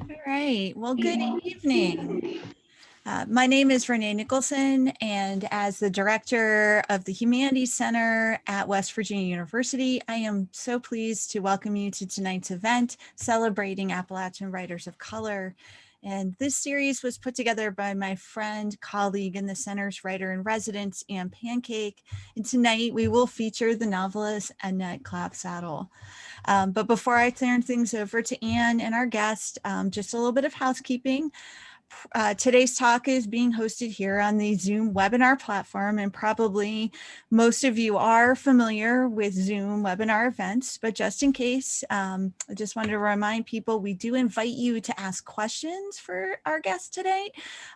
All right. Well, good evening. My name is Renee Nicholson, and as the director of the Humanities Center at West Virginia University, I am so pleased to welcome you to tonight's event celebrating Appalachian writers of color. And this series was put together by my friend, colleague, and the center's writer-in-residence, Anne Pancake. And tonight we will feature the novelist Annette Clapsaddle. But before I turn things over to Anne and our guest, just a little bit of housekeeping. Today's talk is being hosted here on the Zoom webinar platform, and probably most of you are familiar with Zoom webinar events, but just in case, I just wanted to remind people we do invite you to ask questions for our guest today.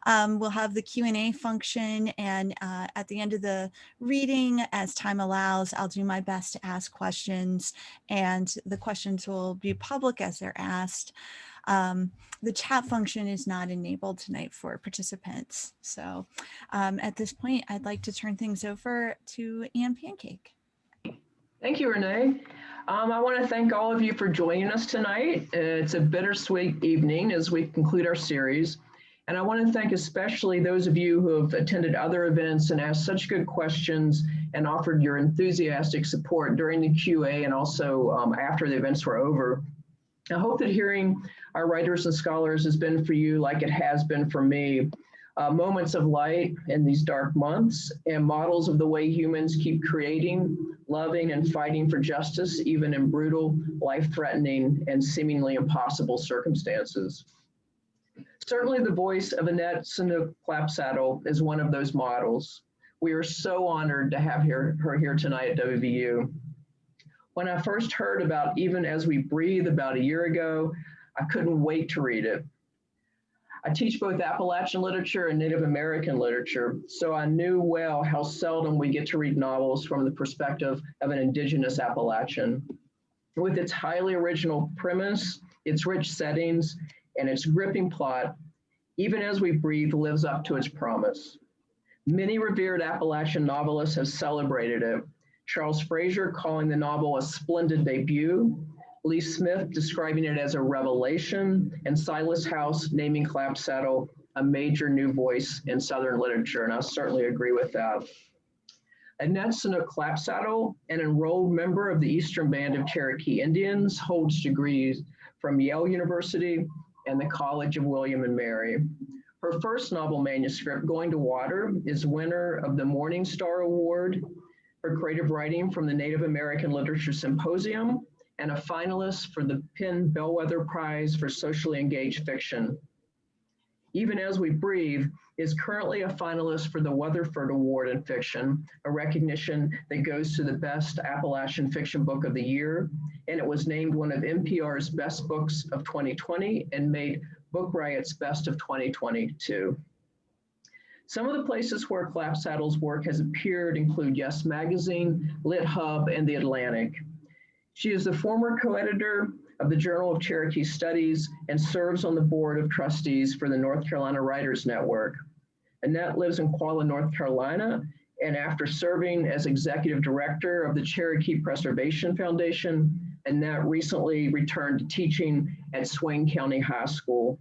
We'll have the Q&A function, and at the end of the reading, as time allows, I'll do my best to ask questions, and the questions will be public as they're asked. The chat function is not enabled tonight for participants. So at this point, I'd like to turn things over to Anne Pancake. Thank you, Renee. I want to thank all of you for joining us tonight. It's a bittersweet evening as we conclude our series. And I want to thank especially those of you who have attended other events and asked such good questions and offered your enthusiastic support during the QA and also after the events were over. I hope that hearing our writers and scholars has been for you like it has been for me. Moments of light in these dark months and models of the way humans keep creating, loving, and fighting for justice, even in brutal, life-threatening, and seemingly impossible circumstances. Certainly the voice of Annette Clapsaddle is one of those models. We are so honored to have her here tonight at WVU. When I first heard about Even As We Breathe about a year ago, I couldn't wait to read it. I teach both Appalachian literature and Native American literature, so I knew well how seldom we get to read novels from the perspective of an Indigenous Appalachian. With its highly original premise, its rich settings, and its gripping plot, Even As We Breathe lives up to its promise. Many revered Appalachian novelists have celebrated it. Charles Frazier calling the novel a splendid debut, Lee Smith describing it as a revelation, and Silas House naming Clapsaddle a major new voice in Southern literature, and I certainly agree with that. Annette Clapsaddle, an enrolled member of the Eastern Band of Cherokee Indians, holds degrees from Yale University and the College of William and Mary. Her first novel manuscript, Going to Water, is winner of the Morning Star Award for creative writing from the Native American Literature Symposium, and a finalist for the Penn Bellwether Prize for Socially Engaged Fiction. Even As We Breathe is currently a finalist for the Weatherford Award in Fiction, a recognition that goes to the best Appalachian fiction book of the year, and it was named one of NPR's best books of 2020 and made Book Riot's best of 2022. Some of the places where Clapsaddle's work has appeared include Yes Magazine, Lit Hub, and The Atlantic. She is the former co-editor of the Journal of Cherokee Studies and serves on the board of trustees for the North Carolina Writers Network. Annette lives in Qualla, North Carolina, and after serving as executive director of the Cherokee Preservation Foundation, Annette recently returned to teaching at Swain County High School.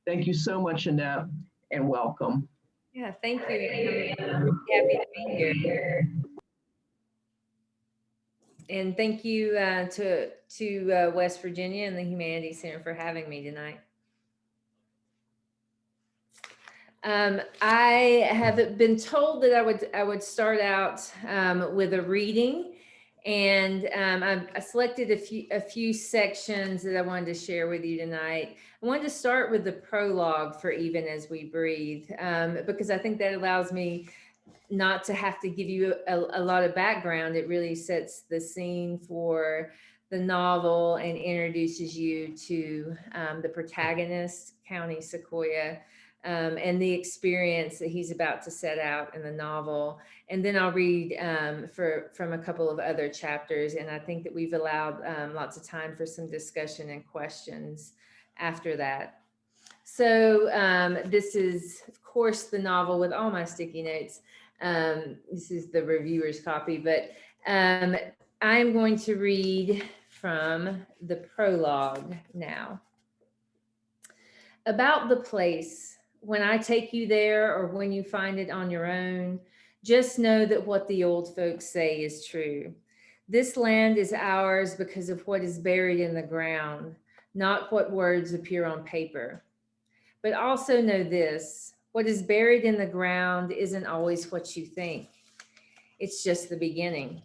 Thank you so much, Annette, and welcome. Yeah, thank you. I'm happy to be here. And thank you to West Virginia and the Humanities Center for having me tonight. I have been told that I would start out with a reading, and I selected a few sections that I wanted to share with you tonight. I wanted to start with the prologue for Even As We Breathe, because I think that allows me not to have to give you a lot of background. It really sets the scene for the novel and introduces you to the protagonist, County Sequoia, and the experience that he's about to set out in the novel. And then I'll read from a couple of other chapters. And I think that we've allowed lots of time for some discussion and questions after that. So this is, of course, the novel with all my sticky notes. This is the reviewer's copy, but I'm going to read from the prologue now. About the place, when I take you there or when you find it on your own, just know that what the old folks say is true. This land is ours because of what is buried in the ground, not what words appear on paper. But also know this, what is buried in the ground isn't always what you think. It's just the beginning.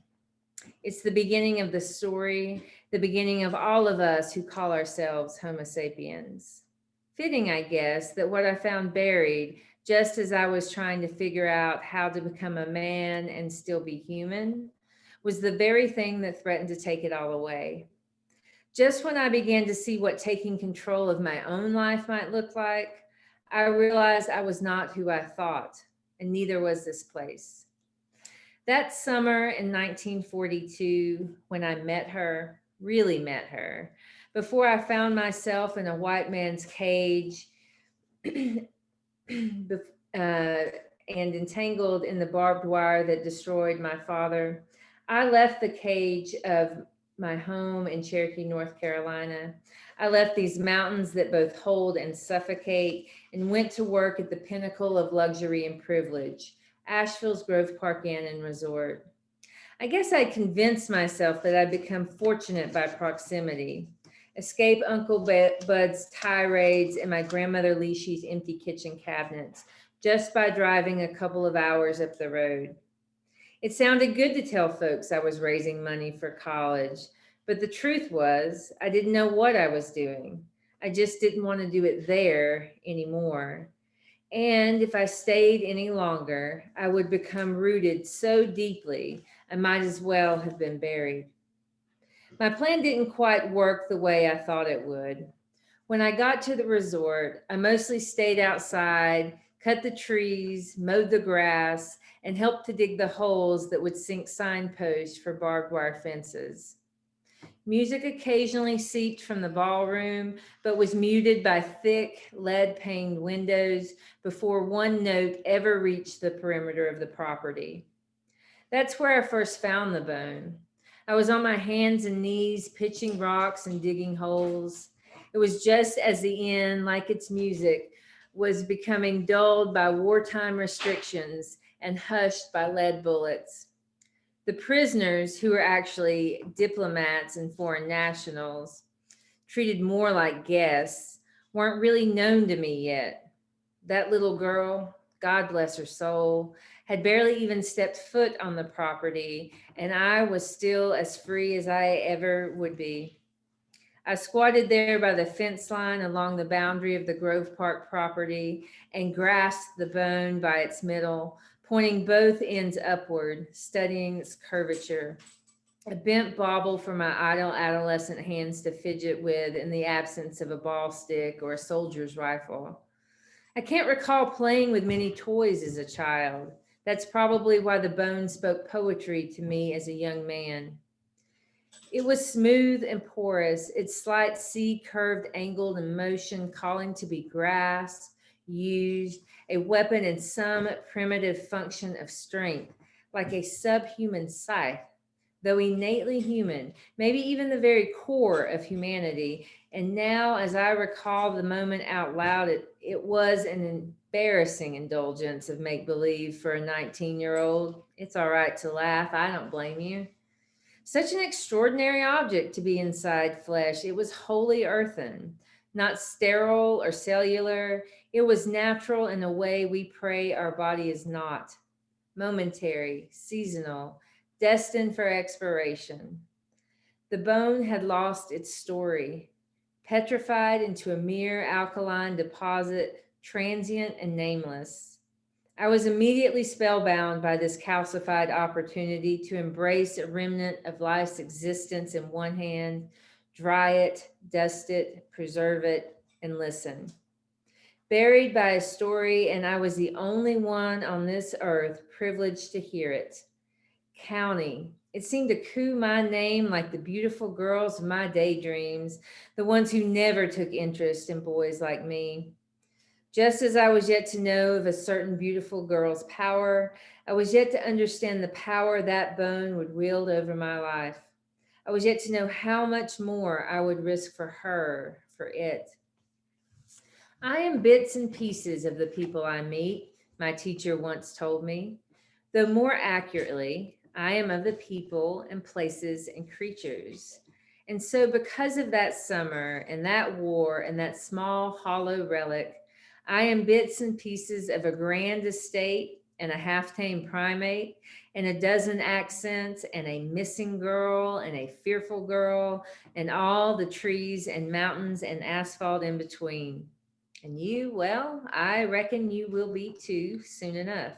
It's the beginning of the story, the beginning of all of us who call ourselves Homo sapiens. Fitting, I guess, that what I found buried, just as I was trying to figure out how to become a man and still be human, was the very thing that threatened to take it all away. Just when I began to see what taking control of my own life might look like, I realized I was not who I thought, and neither was this place. That summer in 1942, when I met her, really met her, before I found myself in a white man's cage and entangled in the barbed wire that destroyed my father, I left the cage of my home in Cherokee, North Carolina. I left these mountains that both hold and suffocate and went to work at the pinnacle of luxury and privilege, Asheville's Grove Park Inn and Resort. I guess I convinced myself that I'd become fortunate by proximity, escape Uncle Bud's tirades and my grandmother Leishy's empty kitchen cabinets just by driving a couple of hours up the road. It sounded good to tell folks I was raising money for college, but the truth was I didn't know what I was doing. I just didn't want to do it there anymore. And if I stayed any longer, I would become rooted so deeply, I might as well have been buried. My plan didn't quite work the way I thought it would. When I got to the resort, I mostly stayed outside, cut the trees, mowed the grass, and helped to dig the holes that would sink signposts for barbed wire fences. Music occasionally seeped from the ballroom, but was muted by thick, lead-paned windows before one note ever reached the perimeter of the property. That's where I first found the bone. I was on my hands and knees, pitching rocks and digging holes. It was just as the inn, like its music, was becoming dulled by wartime restrictions and hushed by lead bullets. The prisoners, who were actually diplomats and foreign nationals, treated more like guests, weren't really known to me yet. That little girl, God bless her soul, had barely even stepped foot on the property, and I was still as free as I ever would be. I squatted there by the fence line along the boundary of the Grove Park property and grasped the bone by its middle, pointing both ends upward, studying its curvature. A bent bauble for my idle adolescent hands to fidget with in the absence of a ball stick or a soldier's rifle. I can't recall playing with many toys as a child. That's probably why the bone spoke poetry to me as a young man. It was smooth and porous, its slight C curved, angled in motion, calling to be grasped, used, a weapon in some primitive function of strength, like a subhuman scythe, though innately human, maybe even the very core of humanity. And now, as I recall the moment out loud, it was an embarrassing indulgence of make-believe for a 19-year-old. It's all right to laugh, I don't blame you. Such an extraordinary object to be inside flesh. It was wholly earthen, not sterile or cellular. It was natural in a way we pray our body is not. Momentary, seasonal, destined for expiration. The bone had lost its story, petrified into a mere alkaline deposit, transient and nameless. I was immediately spellbound by this calcified opportunity to embrace a remnant of life's existence in one hand, dry it, dust it, preserve it, and listen. Buried by a story, and I was the only one on this earth privileged to hear it. County. It seemed to coo my name like the beautiful girls of my daydreams, the ones who never took interest in boys like me. Just as I was yet to know of a certain beautiful girl's power, I was yet to understand the power that bone would wield over my life. I was yet to know how much more I would risk for her, for it. I am bits and pieces of the people I meet, my teacher once told me. Though more accurately, I am of the people and places and creatures. And so, because of that summer and that war and that small hollow relic, I am bits and pieces of a grand estate and a half-tame primate and a dozen accents and a missing girl and a fearful girl and all the trees and mountains and asphalt in between. And you, well, I reckon you will be too soon enough.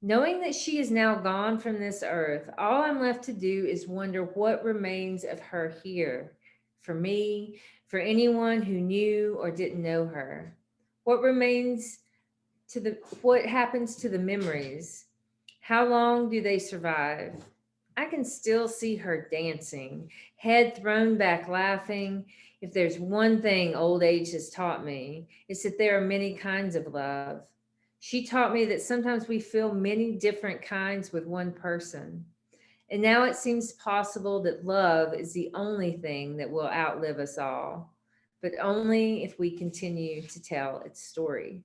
Knowing that she is now gone from this earth, all I'm left to do is wonder what remains of her here. For me, for anyone who knew or didn't know her. What remains what happens to the memories? How long do they survive? I can still see her dancing, head thrown back laughing. If there's one thing old age has taught me, it's that there are many kinds of love. She taught me that sometimes we feel many different kinds with one person. And now it seems possible that love is the only thing that will outlive us all, but only if we continue to tell its story.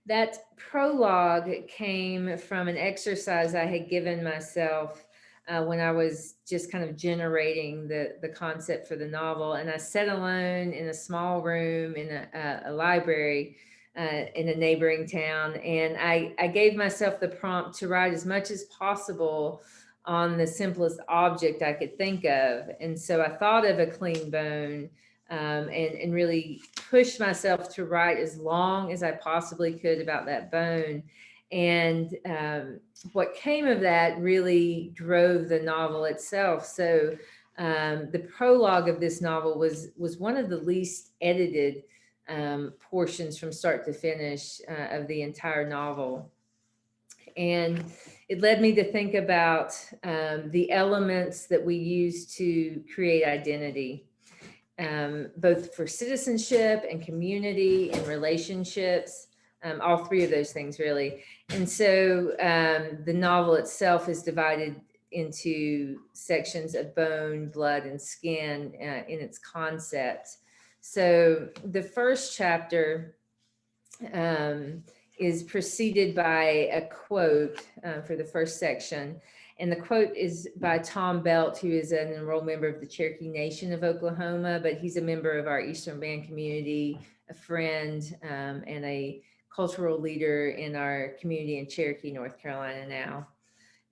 That prologue came from an exercise I had given myself when I was just kind of generating the concept for the novel. And I sat alone in a small room in a library in a neighboring town. And I gave myself the prompt to write as much as possible on the simplest object I could think of. And so I thought of a clean bone and really pushed myself to write as long as I possibly could about that bone. And what came of that really drove the novel itself. So the prologue of this novel was one of the least edited portions from start to finish of the entire novel. And it led me to think about the elements that we use to create identity. Both for citizenship and community and relationships, all three of those things really. And so the novel itself is divided into sections of bone, blood, and skin in its concept. So the first chapter is preceded by a quote for the first section. And the quote is by Tom Belt, who is an enrolled member of the Cherokee Nation of Oklahoma, but he's a member of our Eastern Band community, a friend, and a cultural leader in our community in Cherokee, North Carolina now.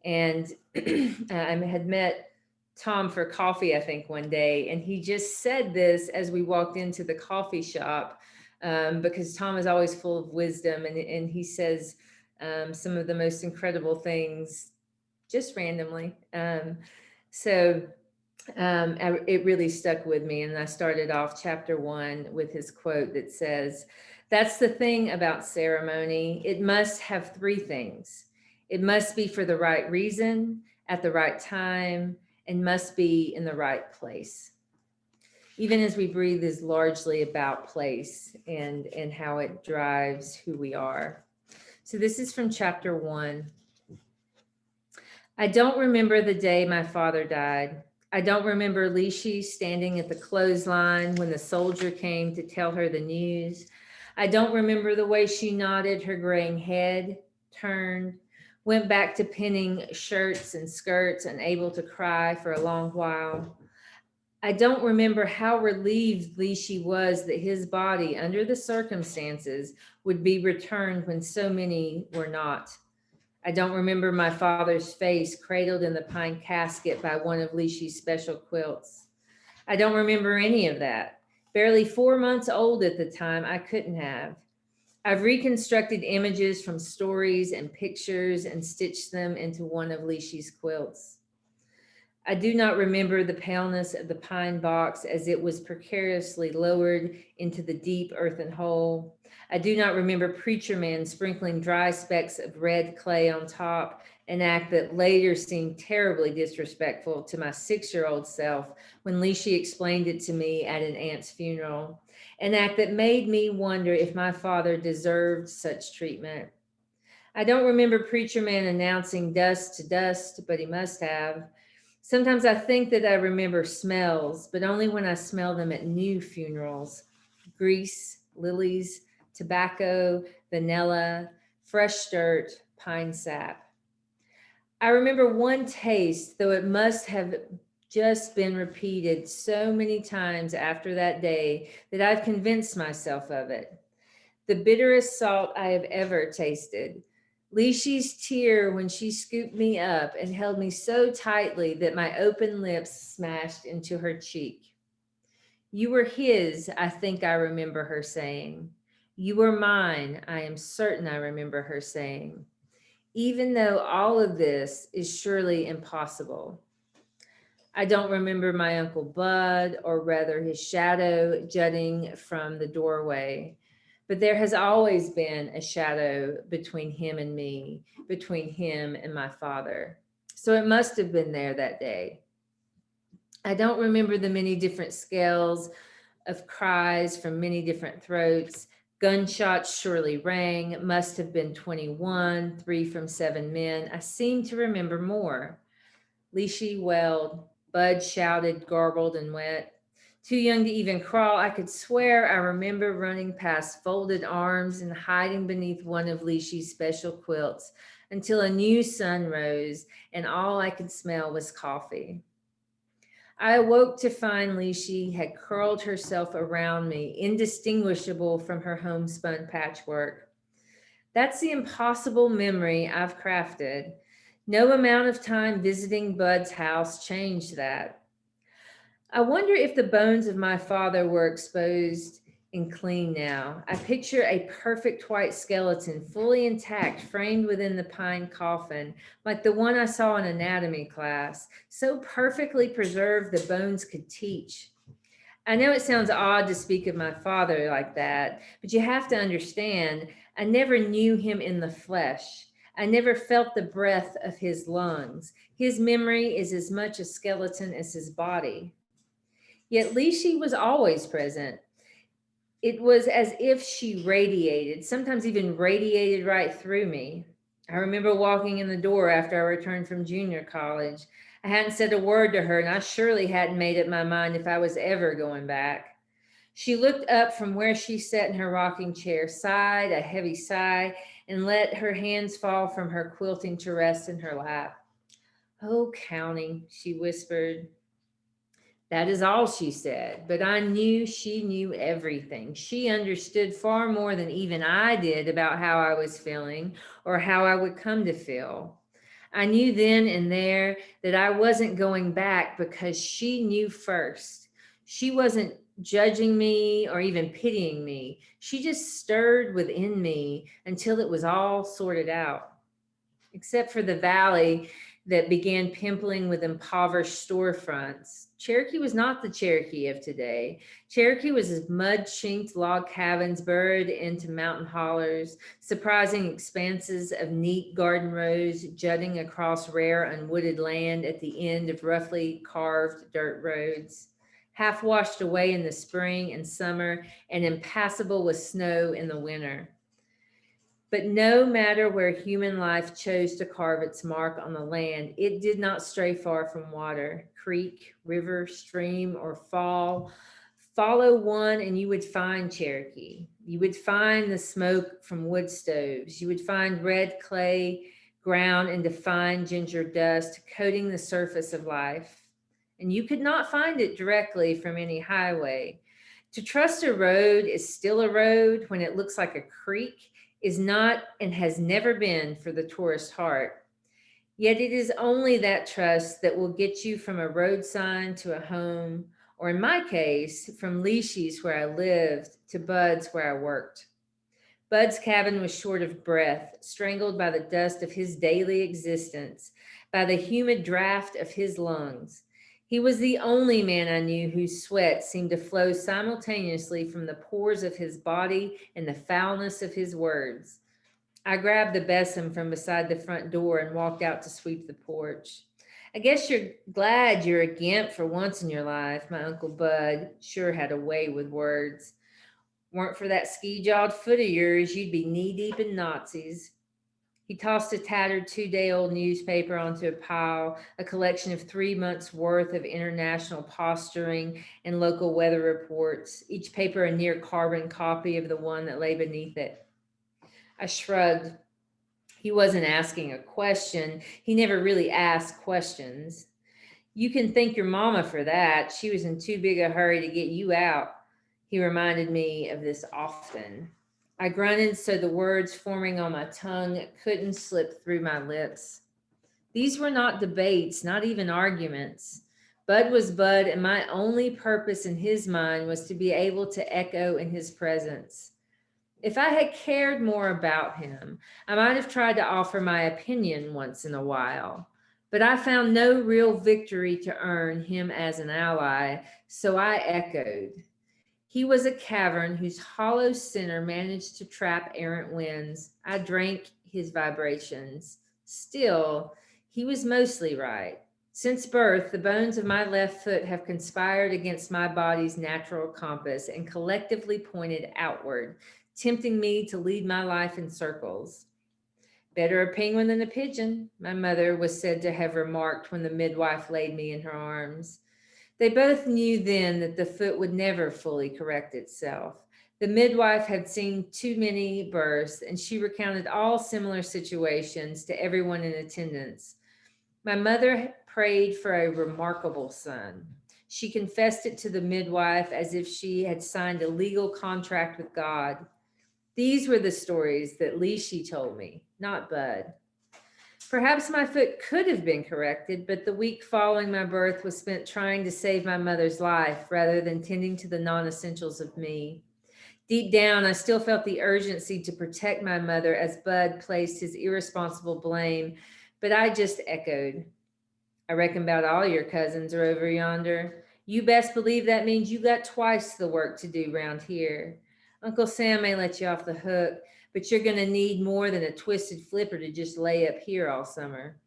And I had met Tom for coffee, I think, one day, and he just said this as we walked into the coffee shop, because Tom is always full of wisdom, and he says some of the most incredible things just randomly. It really stuck with me. And I started off chapter 1 with his quote that says, "That's the thing about ceremony. It must have 3 things. It must be for the right reason, at the right time, and must be in the right place." Even as we breathe is largely about place and how it drives who we are. So this is from chapter 1. I don't remember the day my father died. I don't remember Lishi standing at the clothesline when the soldier came to tell her the news. I don't remember the way she nodded her graying head, turned, went back to pinning shirts and skirts, unable to cry for a long while. I don't remember how relieved Lishi was that his body, under the circumstances, would be returned when so many were not. I don't remember my father's face cradled in the pine casket by one of Lishi's special quilts. I don't remember any of that. Barely 4 months old at the time, I couldn't have. I've reconstructed images from stories and pictures and stitched them into one of Lishi's quilts. I do not remember the paleness of the pine box as it was precariously lowered into the deep earthen hole. I do not remember Preacher Man sprinkling dry specks of red clay on top, an act that later seemed terribly disrespectful to my 6-year-old self when Lishi explained it to me at an aunt's funeral, an act that made me wonder if my father deserved such treatment. I don't remember Preacher Man announcing dust to dust, but he must have. Sometimes I think that I remember smells, but only when I smell them at new funerals. Grease, lilies, tobacco, vanilla, fresh dirt, pine sap. I remember one taste, though it must have just been repeated so many times after that day that I've convinced myself of it. The bitterest salt I have ever tasted. Lishi's tear when she scooped me up and held me so tightly that my open lips smashed into her cheek. You were his, I think I remember her saying. You were mine, I am certain I remember her saying. Even though all of this is surely impossible. I don't remember my Uncle Bud, or rather his shadow jutting from the doorway. But there has always been a shadow between him and me, between him and my father. So it must have been there that day. I don't remember the many different scales of cries from many different throats. Gunshots surely rang, must have been 21, 3 from 7 men. I seem to remember more. Lishi wailed, Bud shouted, garbled and wet. Too young to even crawl, I could swear I remember running past folded arms and hiding beneath one of Lishi's special quilts until a new sun rose and all I could smell was coffee. I awoke to find Lishi had curled herself around me, indistinguishable from her homespun patchwork. That's the impossible memory I've crafted. No amount of time visiting Bud's house changed that. I wonder if the bones of my father were exposed and clean now. I picture a perfect white skeleton, fully intact, framed within the pine coffin, like the one I saw in anatomy class, so perfectly preserved the bones could teach. I know it sounds odd to speak of my father like that, but you have to understand, I never knew him in the flesh. I never felt the breath of his lungs. His memory is as much a skeleton as his body. Yet Lishi was always present. It was as if she radiated, sometimes even radiated right through me. I remember walking in the door after I returned from junior college. I hadn't said a word to her, and I surely hadn't made up my mind if I was ever going back. She looked up from where she sat in her rocking chair, sighed a heavy sigh, and let her hands fall from her quilting to rest in her lap. Oh, counting, she whispered. That is all she said, but I knew she knew everything. She understood far more than even I did about how I was feeling or how I would come to feel. I knew then and there that I wasn't going back because she knew first. She wasn't judging me or even pitying me. She just stirred within me until it was all sorted out, except for the valley that began pimpling with impoverished storefronts. Cherokee was not the Cherokee of today. Cherokee was as mud-chinked log cabins burrowed into mountain hollers, surprising expanses of neat garden rows jutting across rare unwooded land at the end of roughly carved dirt roads, half washed away in the spring and summer and impassable with snow in the winter. But no matter where human life chose to carve its mark on the land, it did not stray far from water, creek, river, stream, or fall. Follow one and you would find Cherokee. You would find the smoke from wood stoves. You would find red clay ground into fine ginger dust coating the surface of life. And you could not find it directly from any highway. To trust a road is still a road when it looks like a creek is not and has never been for the tourist heart. Yet it is only that trust that will get you from a road sign to a home, or in my case, from Lishi's where I lived to Bud's where I worked. Bud's cabin was short of breath, strangled by the dust of his daily existence, by the humid draft of his lungs. He was the only man I knew whose sweat seemed to flow simultaneously from the pores of his body and the foulness of his words. I grabbed the besom from beside the front door and walked out to sweep the porch. I guess you're glad you're a gimp for once in your life. My Uncle Bud sure had a way with words. Weren't for that ski-jawed foot of yours, you'd be knee-deep in Nazis. He tossed a tattered 2-day-old newspaper onto a pile, a collection of 3 months' worth of international posturing and local weather reports, each paper a near carbon copy of the one that lay beneath it. I shrugged. He wasn't asking a question. He never really asked questions. You can thank your mama for that. She was in too big a hurry to get you out. He reminded me of this often. I grunted so the words forming on my tongue couldn't slip through my lips. These were not debates, not even arguments. Bud was Bud, and my only purpose in his mind was to be able to echo in his presence. If I had cared more about him, I might have tried to offer my opinion once in a while. But I found no real victory to earn him as an ally, so I echoed. He was a cavern whose hollow center managed to trap errant winds. I drank his vibrations. Still, he was mostly right. Since birth, the bones of my left foot have conspired against my body's natural compass and collectively pointed outward, tempting me to lead my life in circles. Better a penguin than a pigeon, my mother was said to have remarked when the midwife laid me in her arms. They both knew then that the foot would never fully correct itself. The midwife had seen too many births, and she recounted all similar situations to everyone in attendance. My mother prayed for a remarkable son. She confessed it to the midwife as if she had signed a legal contract with God. These were the stories that Lishi told me, not Bud. Perhaps my foot could have been corrected, but the week following my birth was spent trying to save my mother's life rather than tending to the non-essentials of me. Deep down, I still felt the urgency to protect my mother as Bud placed his irresponsible blame, but I just echoed. I reckon about all your cousins are over yonder. You best believe that means you got twice the work to do round here. Uncle Sam may let you off the hook, but you're going to need more than a twisted flipper to just lay up here all summer.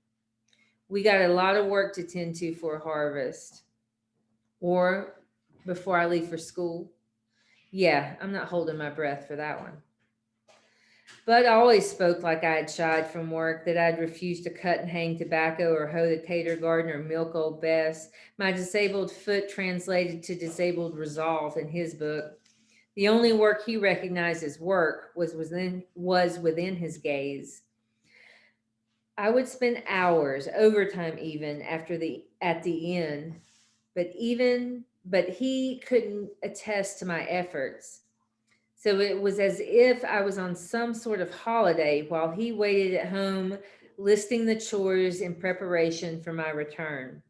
We got a lot of work to tend to for harvest. Or before I leave for school. Yeah, I'm not holding my breath for that one. Bud always spoke like I had shied from work, that I'd refused to cut and hang tobacco or hoe the tater garden or milk Old Bess. My disabled foot translated to disabled resolve in his book. The only work he recognized as work was within his gaze. I would spend hours, overtime even, at the inn, but he couldn't attest to my efforts. So it was as if I was on some sort of holiday while he waited at home, listing the chores in preparation for my return.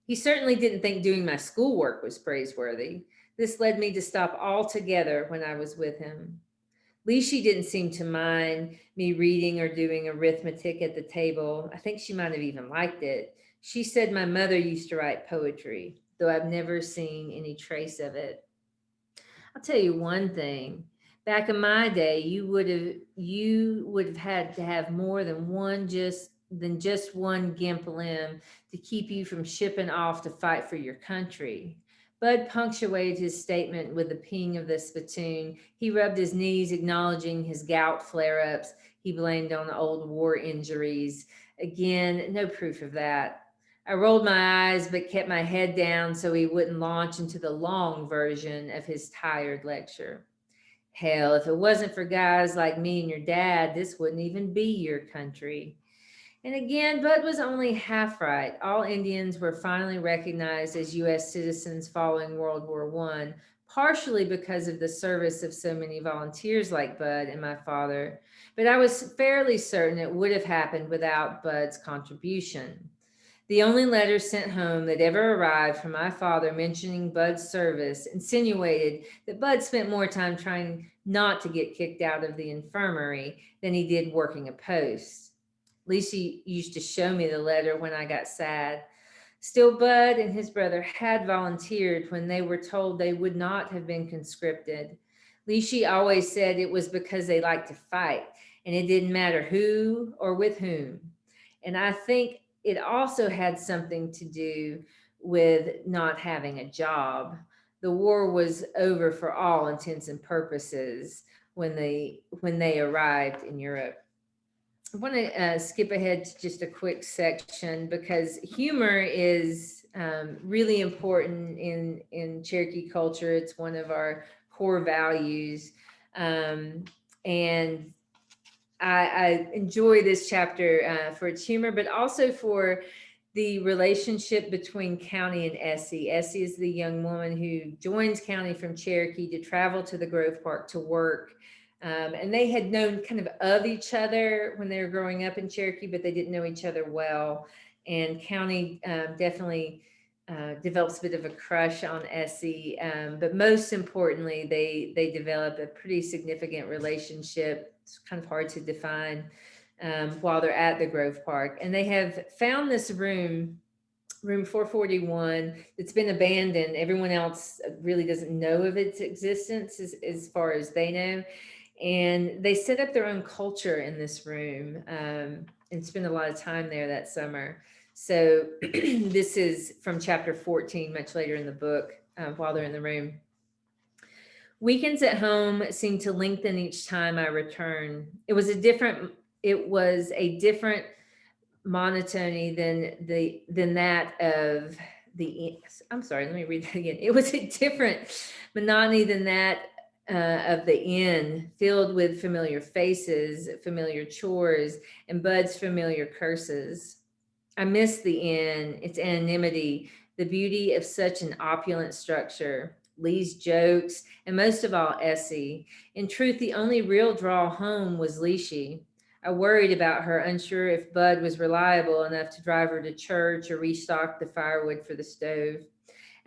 He certainly didn't think doing my schoolwork was praiseworthy. This led me to stop altogether when I was with him. Lishi didn't seem to mind me reading or doing arithmetic at the table. I think she might have even liked it. She said my mother used to write poetry, though I've never seen any trace of it. I'll tell you one thing. Back in my day, you would have had to have more than just one gimp limb to keep you from shipping off to fight for your country. Bud punctuated his statement with the ping of the spittoon. He rubbed his knees, acknowledging his gout flare-ups. He blamed on old war injuries. Again, no proof of that. I rolled my eyes but kept my head down so he wouldn't launch into the long version of his tired lecture. Hell, if it wasn't for guys like me and your dad, this wouldn't even be your country. And again, Bud was only half right. All Indians were finally recognized as U.S. citizens following World War I, partially because of the service of so many volunteers like Bud and my father. But I was fairly certain it would have happened without Bud's contribution. The only letter sent home that ever arrived from my father mentioning Bud's service insinuated that Bud spent more time trying not to get kicked out of the infirmary than he did working a post. Lisa used to show me the letter when I got sad. Still, Bud and his brother had volunteered when they were told they would not have been conscripted. Lishi always said it was because they liked to fight, and it didn't matter who or with whom. And I think it also had something to do with not having a job. The war was over for all intents and purposes when they arrived in Europe. I want to skip ahead to just a quick section because humor is really important in Cherokee culture. It's one of our core values. And I enjoy this chapter for its humor, but also for the relationship between County and Essie. Essie is the young woman who joins County from Cherokee to travel to the Grove Park to work. And they had known kind of each other when they were growing up in Cherokee, but they didn't know each other well. And County definitely develops a bit of a crush on Essie. But most importantly, they develop a pretty significant relationship. It's kind of hard to define while they're at the Grove Park. And they have found this room 441, that's been abandoned. Everyone else really doesn't know of its existence as far as they know. And they set up their own culture in this room and spend a lot of time there that summer. So this is from chapter 14, much later in the book, while they're in the room. Weekends at home seemed to lengthen each time I returned. It was a different monotony than that of the, I'm sorry, let me read that again. It was a different monotony than that of the inn, filled with familiar faces, familiar chores, and Bud's familiar curses. I missed the inn, its anonymity, the beauty of such an opulent structure, Lee's jokes, and most of all, Essie. In truth, the only real draw home was Leeshy. I worried about her, unsure if Bud was reliable enough to drive her to church or restock the firewood for the stove.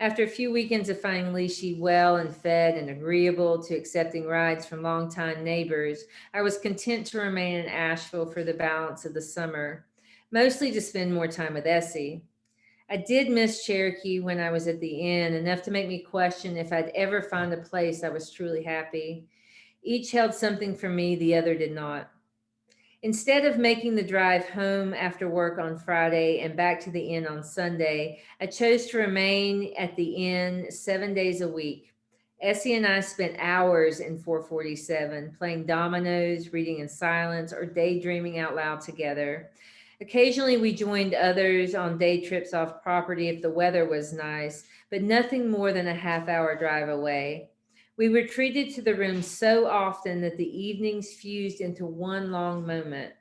After a few weekends of finding Leeshy well and fed and agreeable to accepting rides from longtime neighbors, I was content to remain in Asheville for the balance of the summer, mostly to spend more time with Essie. I did miss Cherokee when I was at the inn, enough to make me question if I'd ever find a place I was truly happy. Each held something for me, the other did not. Instead of making the drive home after work on Friday and back to the inn on Sunday, I chose to remain at the inn 7 days a week. Essie and I spent hours in 447, playing dominoes, reading in silence, or daydreaming out loud together. Occasionally, we joined others on day trips off property if the weather was nice, but nothing more than a half-hour drive away. We retreated to the room so often that the evenings fused into one long moment.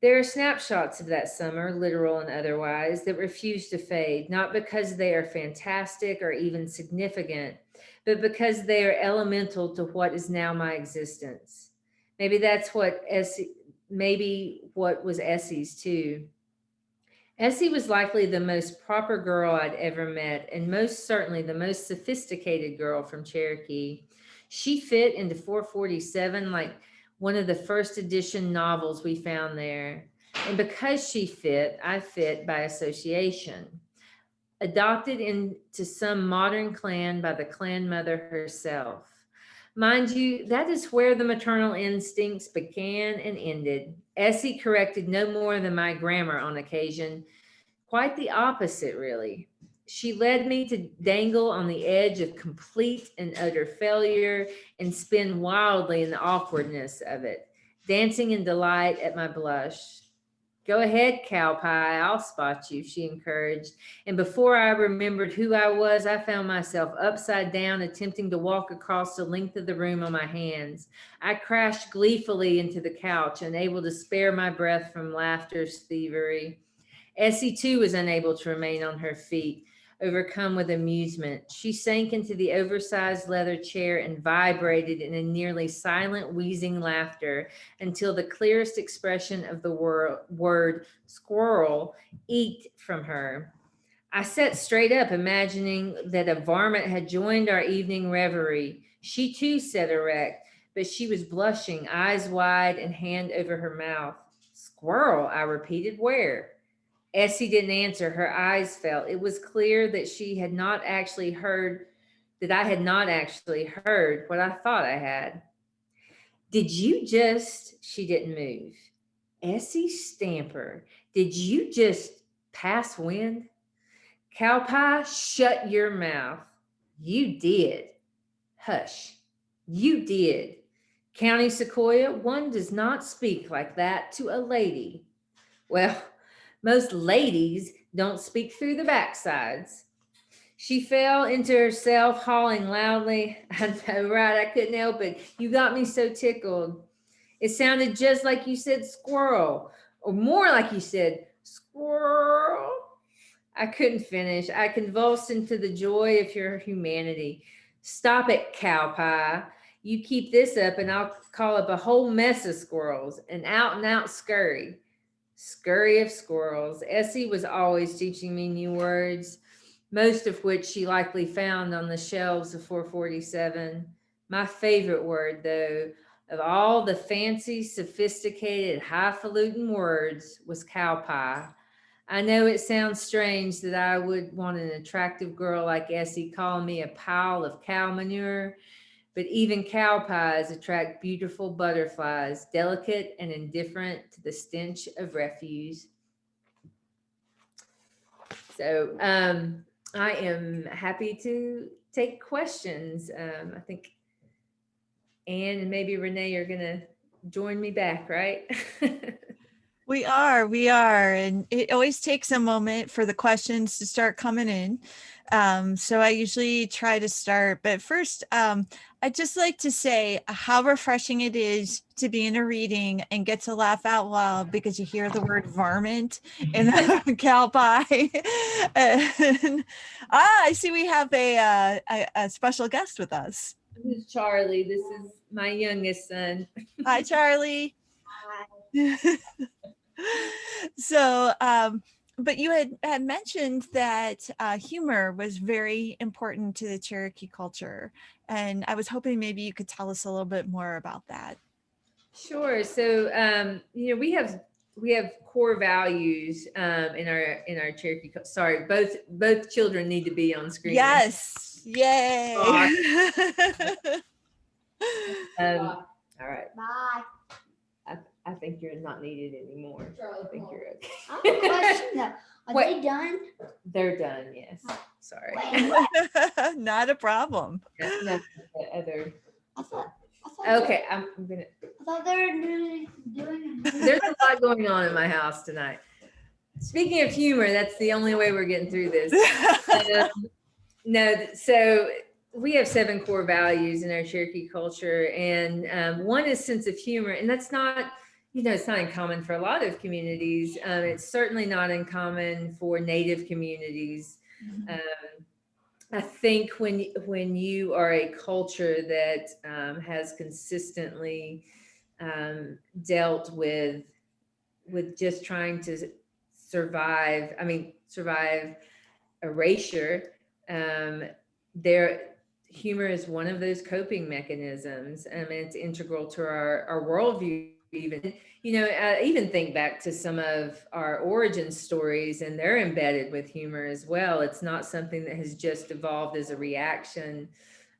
There are snapshots of that summer, literal and otherwise, that refuse to fade, not because they are fantastic or even significant, but because they are elemental to what is now my existence. Maybe that's what was Essie's too. Essie was likely the most proper girl I'd ever met, and most certainly the most sophisticated girl from Cherokee. She fit into 447 like one of the first edition novels we found there. And because she fit, I fit by association. Adopted into some modern clan by the clan mother herself. Mind you, that is where the maternal instincts began and ended. Essie corrected no more than my grammar on occasion. Quite the opposite, really. She led me to dangle on the edge of complete and utter failure and spin wildly in the awkwardness of it, dancing in delight at my blush. Go ahead, cow pie, I'll spot you, she encouraged. And before I remembered who I was, I found myself upside down, attempting to walk across the length of the room on my hands. I crashed gleefully into the couch, unable to spare my breath from laughter's thievery. Essie, too, was unable to remain on her feet, overcome with amusement. She sank into the oversized leather chair and vibrated in a nearly silent, wheezing laughter until the clearest expression of the word squirrel eked from her. I sat straight up, imagining that a varmint had joined our evening reverie. She, too, sat erect, but she was blushing, eyes wide and hand over her mouth. Squirrel, I repeated. Where? Essie didn't answer. Her eyes fell. It was clear that she had not actually heard, that I had not actually heard what I thought I had. Did you just, she didn't move. Essie Stamper, did you just pass wind? Cowpie, shut your mouth. You did. Hush. You did. County Sequoia, one does not speak like that to a lady. Well, most ladies don't speak through the backsides. She fell into herself, hauling loudly. I know, right? I couldn't help it. You got me so tickled. It sounded just like you said squirrel, or more like you said squirrel. I couldn't finish. I convulsed into the joy of your humanity. Stop it, cow pie. You keep this up and I'll call up a whole mess of squirrels, an out and out scurry. Scurry of squirrels. Essie was always teaching me new words, most of which she likely found on the shelves of 447. My favorite word, though, of all the fancy, sophisticated, highfalutin words was cow pie. I know it sounds strange that I would want an attractive girl like Essie calling me a pile of cow manure, but even cow pies attract beautiful butterflies, delicate and indifferent to the stench of refuse. So I am happy to take questions. I think Anne and maybe Renee are going to join me back, right? We are. And it always takes a moment for the questions to start coming in. So I usually try to start, but first, I'd just like to say how refreshing it is to be in a reading and get to laugh out loud because you hear the word varmint in the cow pie. And, I see we have a special guest with us. This is Charlie. This is my youngest son. Hi, Charlie. So, but you had mentioned that humor was very important to the Cherokee culture, and I was hoping maybe you could tell us a little bit more about that. Sure. So, we have core values in our Cherokee. Sorry, both children need to be on screen. Yes. Yay. All right. Bye. I think you're not needed anymore. I think you're okay. I have a question though. Are they done? They're done, yes. Sorry. Not a problem. No, the other. I thought Okay, I'm gonna. I thought they were doing. There's a lot going on in my house tonight. Speaking of humor, that's the only way we're getting through this. No, so we have 7 core values in our Cherokee culture, and one is sense of humor, and that's not. It's not uncommon for a lot of communities. It's certainly not uncommon for Native communities. I think when you are a culture that has consistently dealt with just trying to survive erasure, their humor is one of those coping mechanisms. It's integral to our worldview. Even even think back to some of our origin stories, and they're embedded with humor as well. It's not something that has just evolved as a reaction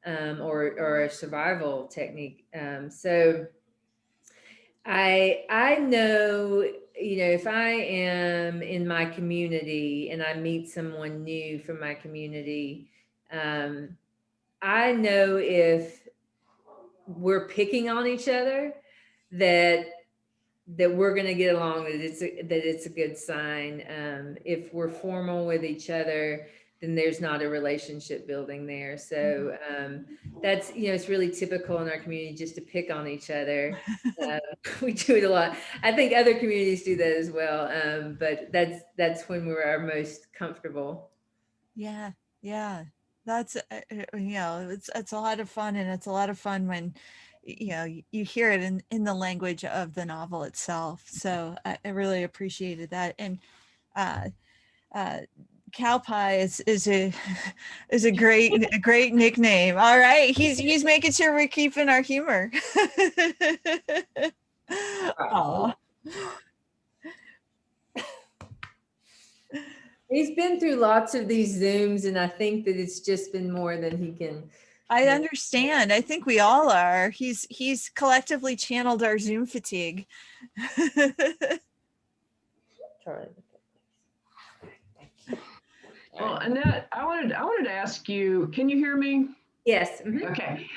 or a survival technique. So I know, if I am in my community and I meet someone new from my community, I know if we're picking on each other, that we're going to get along, that it's a good sign. If we're formal with each other, then there's not a relationship building there. So that's, it's really typical in our community just to pick on each other. We do it a lot. I think other communities do that as well. But that's when we're our most comfortable. Yeah. That's, it's a lot of fun, and it's a lot of fun when, you hear it in the language of the novel itself. So I really appreciated that. And cow pie is a great nickname. All right, he's making sure we're keeping our humor. Oh. He's been through lots of these Zooms, and I think that it's just been more than he can. I understand. I think we all are. He's collectively channeled our Zoom fatigue. Well, Annette, I wanted to ask you, can you hear me? Yes. Mm-hmm. Okay.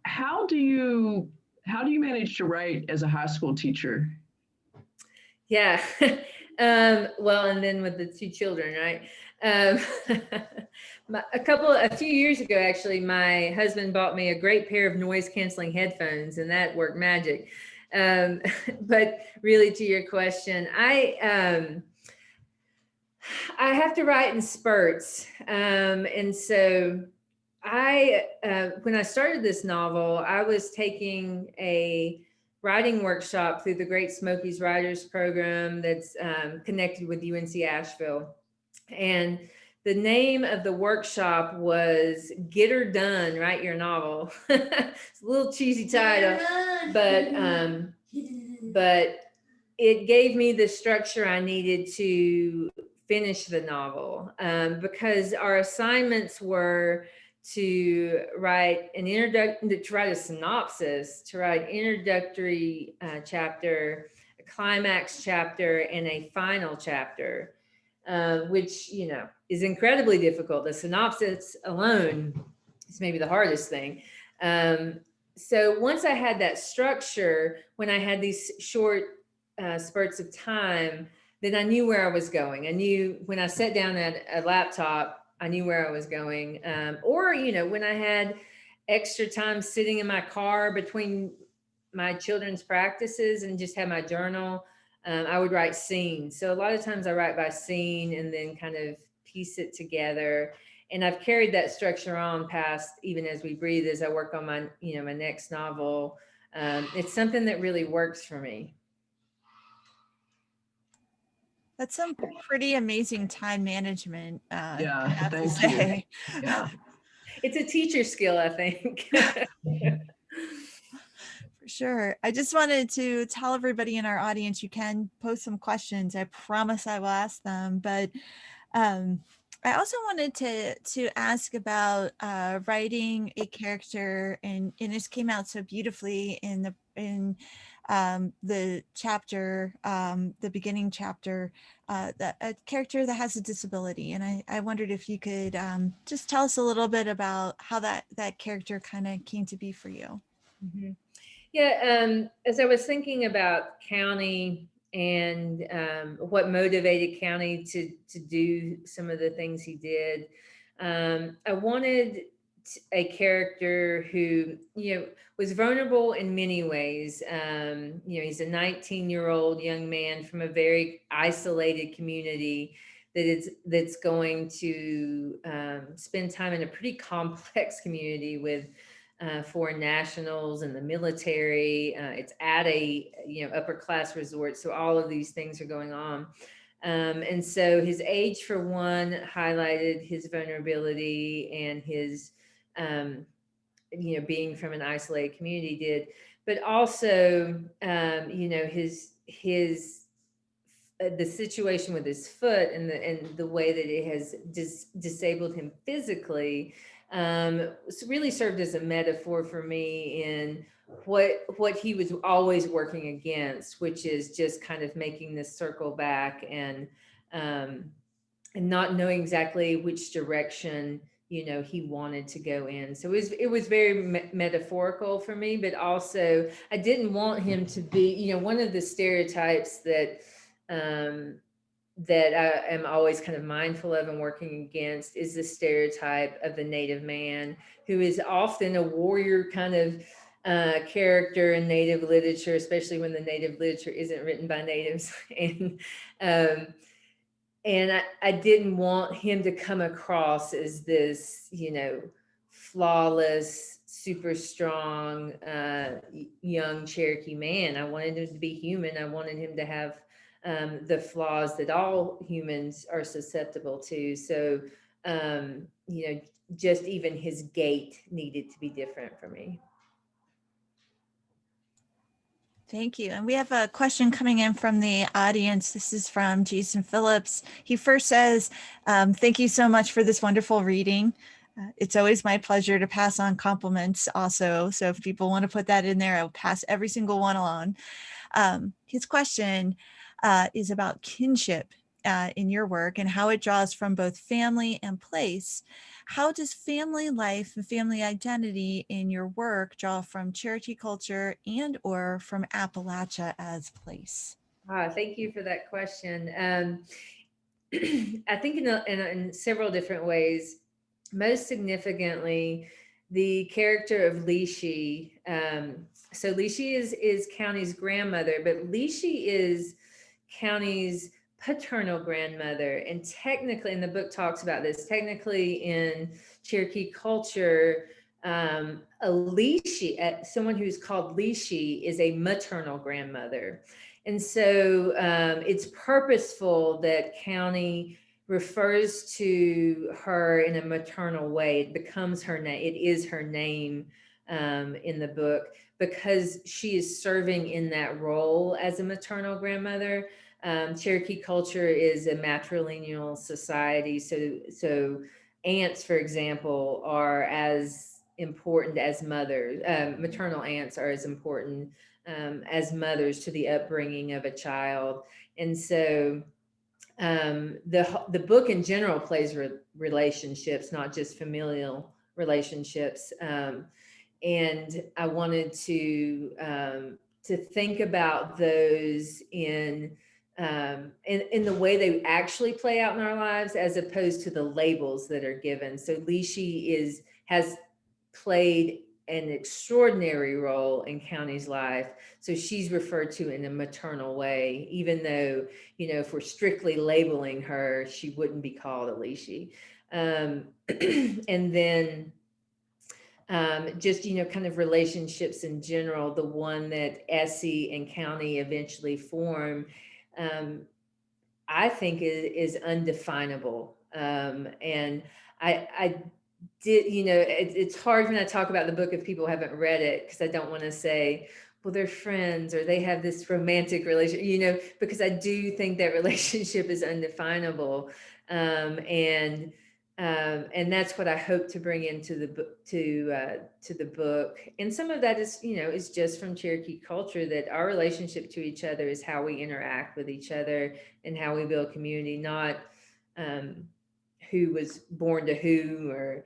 How do you How do you manage to write as a high school teacher? Yeah. Well, and then with the two children, right? Um, a few years ago, actually, my husband bought me a great pair of noise canceling headphones, and that worked magic. But really, to your question, I have to write in spurts, and so when I started this novel, I was taking a writing workshop through the Great Smokies Writers Program that's connected with UNC Asheville. And the name of the workshop was Get Her Done, Write Your Novel. It's a little cheesy title, but it gave me the structure I needed to finish the novel, because our assignments were to write an introduction, to write a synopsis, to write introductory chapter, a climax chapter, and a final chapter, which, is incredibly difficult. The synopsis alone is maybe the hardest thing. So once I had that structure, when I had these short spurts of time, then I knew where I was going. I knew when I sat down at a laptop, I knew where I was going. Or, when I had extra time sitting in my car between my children's practices and just had my journal, I would write scenes. So a lot of times I write by scene and then kind of piece it together. And I've carried that structure on past Even As We Breathe as I work on my, my next novel. It's something that really works for me. That's some pretty amazing time management. Yeah, I have to thank say. you. Yeah. It's a teacher skill, I think. For sure. I just wanted to tell everybody in our audience, you can post some questions. I promise I will ask them. But I also wanted to ask about writing a character, and this came out so beautifully in the chapter, the beginning chapter, a character that has a disability. And I wondered if you could just tell us a little bit about how that character kind of came to be for you. Mm-hmm. Yeah, as I was thinking about County and what motivated County to do some of the things he did, I wanted a character who, was vulnerable in many ways. He's a 19-year-old young man from a very isolated community that's going to spend time in a pretty complex community with foreign nationals and the military. It's at a upper class resort, so all of these things are going on. And so his age, for one, highlighted his vulnerability, and his being from an isolated community did, but also his the situation with his foot and the way that it has disabled him physically really served as a metaphor for me in what he was always working against, which is just kind of making this circle back and not knowing exactly which direction he wanted to go in. So it was very metaphorical for me, but also I didn't want him to be, one of the stereotypes that that I am always kind of mindful of and working against is the stereotype of the Native man, who is often a warrior kind of character in Native literature, especially when the Native literature isn't written by Natives. And I didn't want him to come across as this, flawless, super strong, young Cherokee man. I wanted him to be human. I wanted him to have the flaws that all humans are susceptible to. So, just even his gait needed to be different for me. Thank you. And we have a question coming in from the audience. This is from Jason Phillips. He first says, thank you so much for this wonderful reading. It's always my pleasure to pass on compliments also. So if people want to put that in there, I'll pass every single one along. His question is about kinship in your work and how it draws from both family and place. How does family life and family identity in your work draw from Cherokee culture and or from Appalachia as place? Thank you for that question. I think in several different ways. Most significantly, the character of Lishi. So Lishi is County's grandmother, but Lishi is County's paternal grandmother. And technically, and the book talks about this, technically in Cherokee culture, a Lishi, someone who's called Lishi, is a maternal grandmother. And so it's purposeful that County refers to her in a maternal way. It becomes her name. It is her name in the book because she is serving in that role as a maternal grandmother. Cherokee culture is a matrilineal society. So aunts, for example, are as important as mothers. Maternal aunts are as important as mothers to the upbringing of a child. And so the book in general plays relationships, not just familial relationships. And I wanted to think about those in the way they actually play out in our lives, as opposed to the labels that are given. So Lishi has played an extraordinary role in County's life. So she's referred to in a maternal way, even though, if we're strictly labeling her, she wouldn't be called Alicia. And then just, kind of relationships in general, the one that Essie and County eventually form, I think is undefinable. And I did, it's hard when I talk about the book if people haven't read it, because I don't want to say, well, they're friends or they have this romantic relationship, because I do think that relationship is undefinable. And that's what I hope to bring into the book, to the book. And some of that is, is just from Cherokee culture, that our relationship to each other is how we interact with each other and how we build community, not who was born to who, or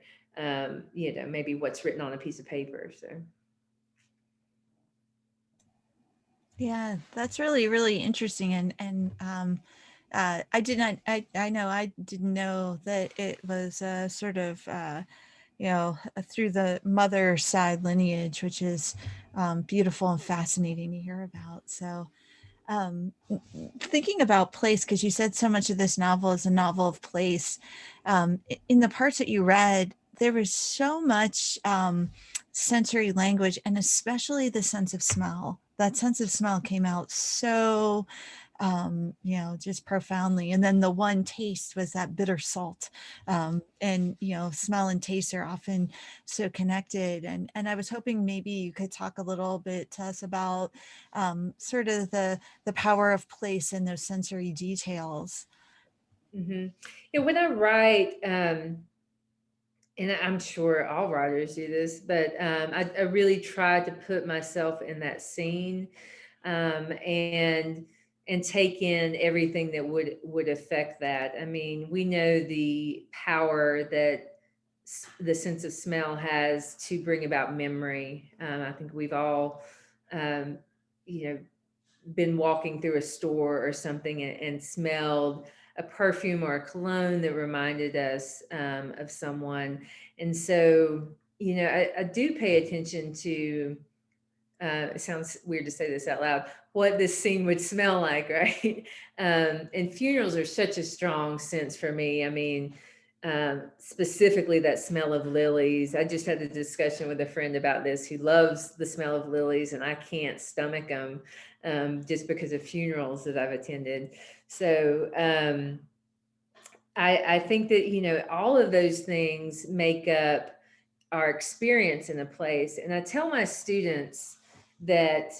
maybe what's written on a piece of paper. So Yeah, that's really, really interesting. I didn't know that it was sort of, through the mother side lineage, which is beautiful and fascinating to hear about. So thinking about place, because you said so much of this novel is a novel of place. In the parts that you read, there was so much sensory language, and especially the sense of smell. That sense of smell came out so just profoundly. And then the one taste was that bitter salt. And smell and taste are often so connected. And I was hoping maybe you could talk a little bit to us about sort of the power of place and those sensory details. mm-hmm. When I write, and I'm sure all writers do this, but I really try to put myself in that scene, and take in everything that would affect that. I mean, we know the power that the sense of smell has to bring about memory. I think we've all, been walking through a store or something and smelled a perfume or a cologne that reminded us of someone. And so, I do pay attention to, it sounds weird to say this out loud, what this scene would smell like, right? And funerals are such a strong sense for me. I mean, specifically that smell of lilies. I just had a discussion with a friend about this, who loves the smell of lilies, and I can't stomach them just because of funerals that I've attended. So I think that, all of those things make up our experience in a place. And I tell my students that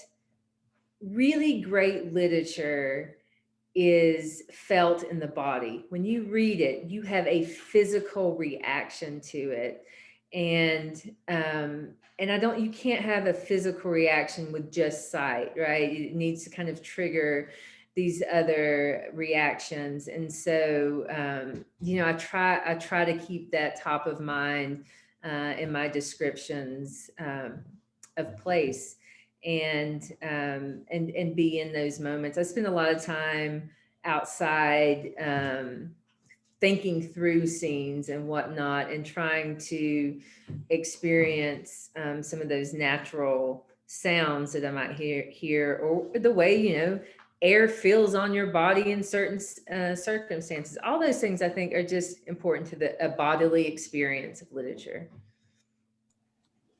really great literature is felt in the body. When you read it, you have a physical reaction to it. And you can't have a physical reaction with just sight, right? It needs to kind of trigger these other reactions. And so, I try to keep that top of mind in my descriptions of place, and be in those moments. I spend a lot of time outside, thinking through scenes and whatnot, and trying to experience some of those natural sounds that I might hear, or the way, air feels on your body in certain circumstances. All those things I think are just important to a bodily experience of literature.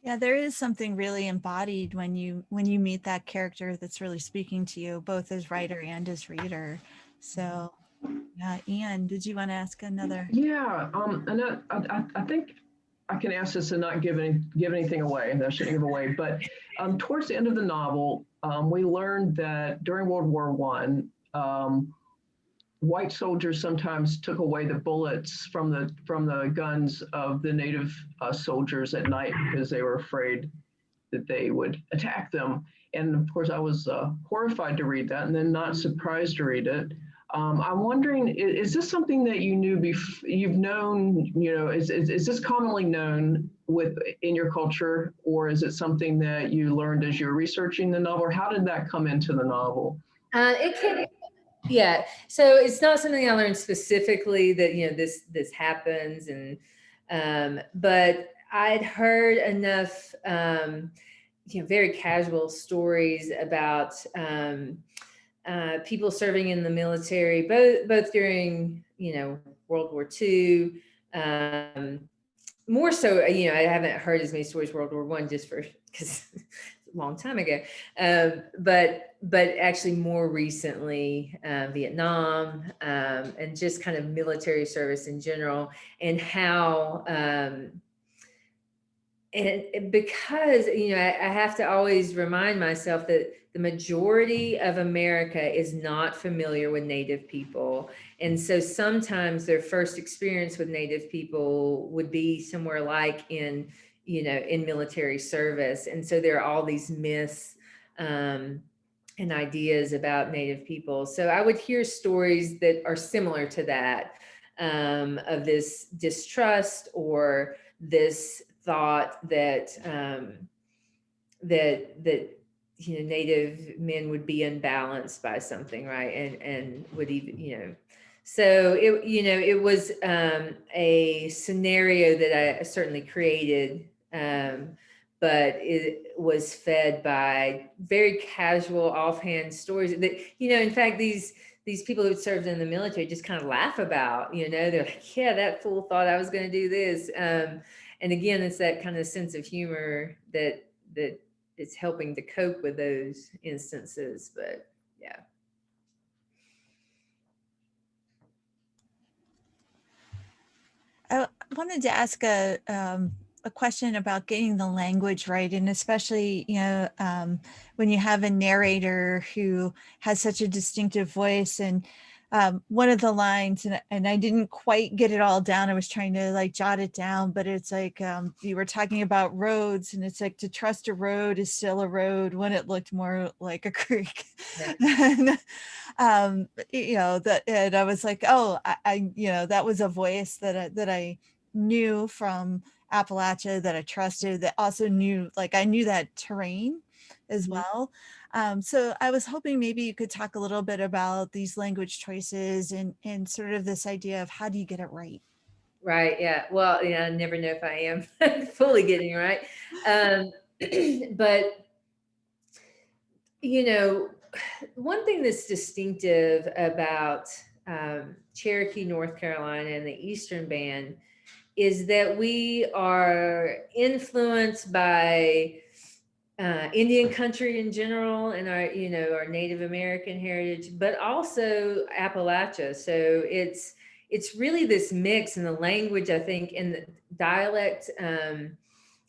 Yeah, there is something really embodied when you meet that character that's really speaking to you, both as writer and as reader. So, yeah, Ian, did you want to ask another? Yeah, and I think I can ask this and not give anything away, and I shouldn't give away. But towards the end of the novel, we learned that during World War One, white soldiers sometimes took away the bullets from the guns of the native soldiers at night because they were afraid that they would attack them. And of course, I was horrified to read that, and then not surprised to read it. I'm wondering, is this something that you knew you've known, is this commonly known in your culture, or is it something that you learned as you're researching the novel, or how did that come into the novel? It can, yeah. So it's not something I learned specifically that, this happens, but I'd heard enough, very casual stories about, people serving in the military, both during, World War II. More so, I haven't heard as many stories World War I, just because it's a long time ago. But actually more recently, Vietnam, and just kind of military service in general, and how, and because, I have to always remind myself that the majority of America is not familiar with Native people. And so sometimes their first experience with Native people would be somewhere like in military service. And so there are all these myths and ideas about Native people. So I would hear stories that are similar to that, of this distrust or this thought that Native men would be unbalanced by something, right? And would even, so it was a scenario that I certainly created, but it was fed by very casual, offhand stories that, in fact, these people who served in the military just kind of laugh about, they're like, yeah, that fool thought I was going to do this. And again, it's that kind of sense of humor that is helping to cope with those instances. But yeah. I wanted to ask a question about getting the language right, and especially when you have a narrator who has such a distinctive voice. And one of the lines, and I didn't quite get it all down. I was trying to jot it down, but it's like you were talking about roads, and it's like, to trust a road is still a road when it looked more like a creek. Yeah. And and I was like, oh, I that was a voice that I knew from Appalachia, that I trusted, that also knew, I knew that terrain as well. So I was hoping maybe you could talk a little bit about these language choices and sort of this idea of how do you get it right? Right. Yeah. Well, I never know if I am fully getting it right. But, one thing that's distinctive about Cherokee, North Carolina, and the Eastern Band is that we are influenced by Indian country in general, and our Native American heritage, but also Appalachia. So it's really this mix, and the language, I think, and the dialect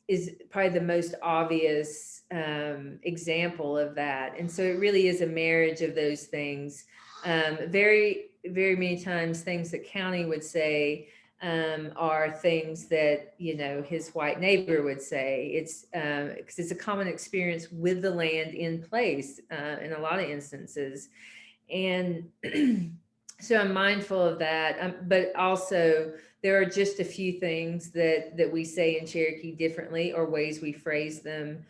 is probably the most obvious example of that. And so it really is a marriage of those things. Very, very many times things that County would say are things that, his white neighbor would say. It's because it's a common experience with the land in place in a lot of instances. And so I'm mindful of that. But also there are just a few things that we say in Cherokee differently, or ways we phrase them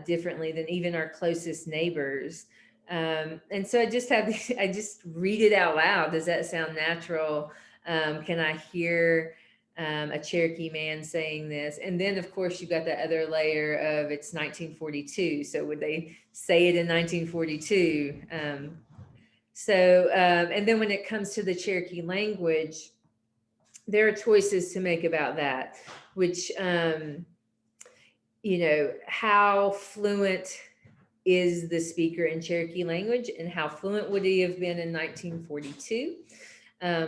differently than even our closest neighbors. And so I just have I just read it out loud. Does that sound natural? Can I hear a Cherokee man saying this? And then of course you got the other layer of it's 1942. So would they say it in 1942? And then when it comes to the Cherokee language, there are choices to make about that, which, how fluent is the speaker in Cherokee language, and how fluent would he have been in 1942?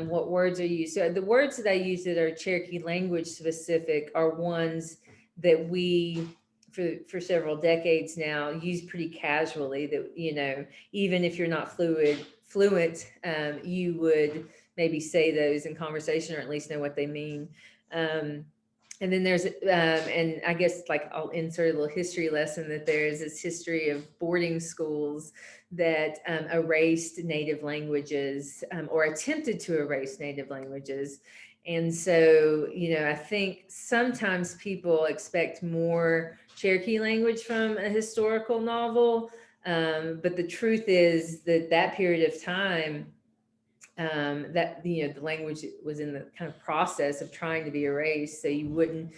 What words are used? So the words that I use that are Cherokee language specific are ones that we, for several decades now, use pretty casually, that, even if you're not fluent, you would maybe say those in conversation, or at least know what they mean. And then there's, and I guess like I'll insert a little history lesson, that there is this history of boarding schools that erased native languages, or attempted to erase native languages. And so, I think sometimes people expect more Cherokee language from a historical novel. But the truth is that period of time, that the language was in the kind of process of trying to be erased, so you wouldn't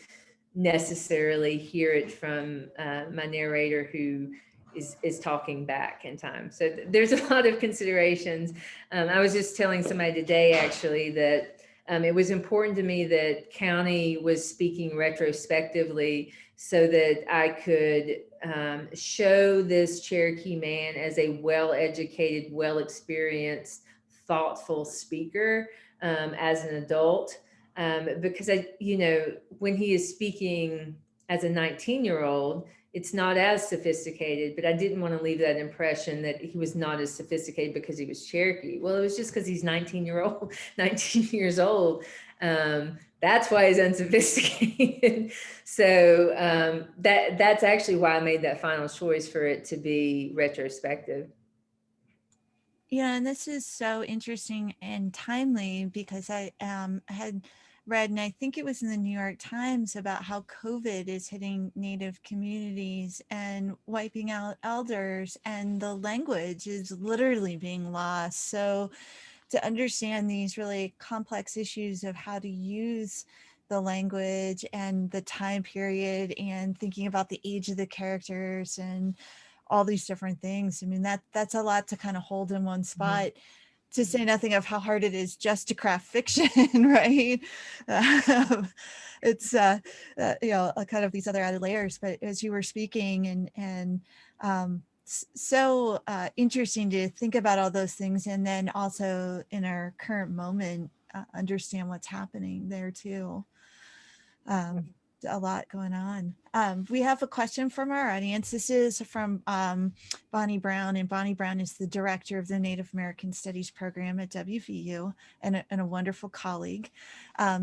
necessarily hear it from my narrator who is talking back in time. So there's a lot of considerations. I was just telling somebody today actually that it was important to me that County was speaking retrospectively, so that I could show this Cherokee man as a well-educated, well-experienced, thoughtful speaker as an adult. Because when he is speaking as a 19-year-old, it's not as sophisticated, but I didn't want to leave that impression that he was not as sophisticated because he was Cherokee. Well, it was just because he's 19 years old. That's why he's unsophisticated. So that's actually why I made that final choice for it to be retrospective. Yeah, and this is so interesting and timely, because I had read, and I think it was in the New York Times, about how COVID is hitting Native communities and wiping out elders, and the language is literally being lost. So to understand these really complex issues of how to use the language and the time period, and thinking about the age of the characters and all these different things. I mean, that's a lot to kind of hold in one spot, to say nothing of how hard it is just to craft fiction, right? It's kind of these other added layers. But as you were speaking, and so interesting to think about all those things, and then also in our current moment, understand what's happening there too. A lot going on. We have a question from our audience. This is from Bonnie Brown, and Bonnie Brown is the director of the Native American Studies program at WVU, and a wonderful colleague.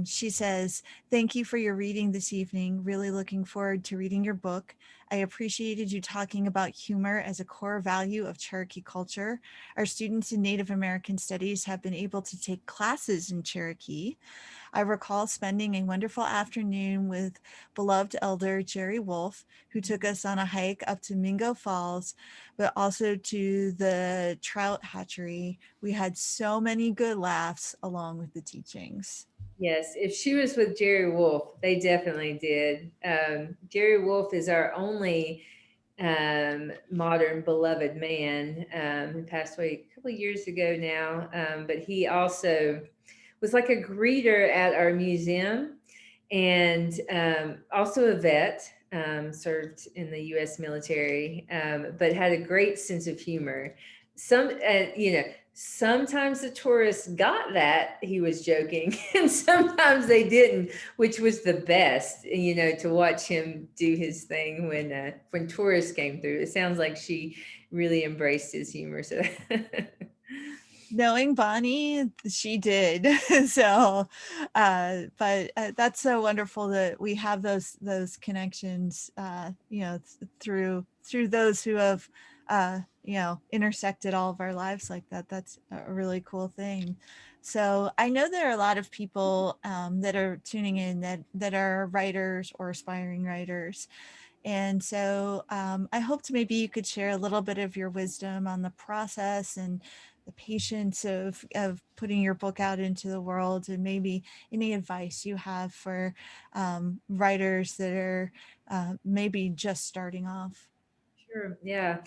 She says, "Thank you for your reading this evening. Really looking forward to reading your book. I appreciated you talking about humor as a core value of Cherokee culture. Our students in Native American Studies have been able to take classes in Cherokee. I recall spending a wonderful afternoon with beloved elder Jerry Wolf, who took us on a hike up to Mingo Falls, but also to the trout hatchery. We had so many good laughs along with the teachings." Yes, if she was with Jerry Wolf, they definitely did. Jerry Wolf is our only modern beloved man, who passed away a couple of years ago now, but he also was like a greeter at our museum, and also a vet, served in the U.S. military, but had a great sense of humor. Sometimes the tourists got that he was joking, and sometimes they didn't, which was the best, to watch him do his thing when tourists came through. It sounds like she really embraced his humor. So Knowing Bonnie, she did. So, but that's so wonderful that we have those connections, through those who have, intersected all of our lives like that. That's a really cool thing. So I know there are a lot of people that are tuning in that are writers or aspiring writers. And so I hoped maybe you could share a little bit of your wisdom on the process and the patience of putting your book out into the world, and maybe any advice you have for writers that are maybe just starting off. Sure. Yeah.